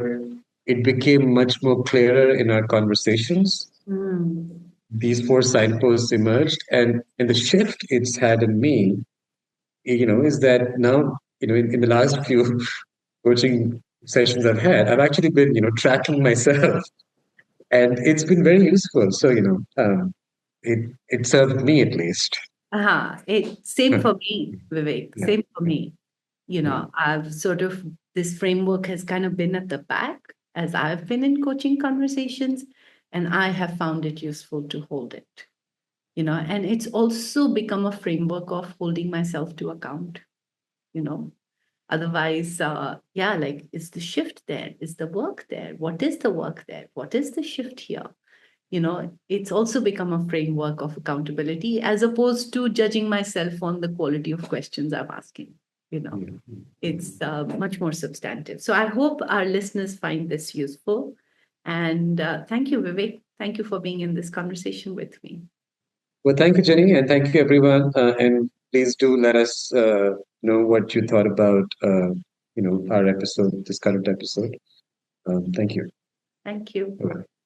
it became much more clearer in our conversations. Mm. These four signposts emerged, and the shift it's had in me, is that now, in the last few coaching sessions I've had, I've actually been, tracking myself, and it's been very useful. So, it served me at least. Same for me, Vivek. Yeah. Same for me. Yeah. I've sort of, this framework has kind of been at the back as I've been in coaching conversations, and I have found it useful to hold it. And it's also become a framework of holding myself to account. you know Otherwise, yeah, like, is the shift there? Is the work there? What is the work there? What is the shift here? It's also become a framework of accountability as opposed to judging myself on the quality of questions I'm asking. you know Yeah. it's much more substantive. So I hope our listeners find this useful. And thank you, Vivek. Thank you for being in this conversation with me. Well, thank you, Jenny, and thank you, everyone. And please do let us know what you thought about, our episode, this current episode. Thank you. Thank you. Bye-bye.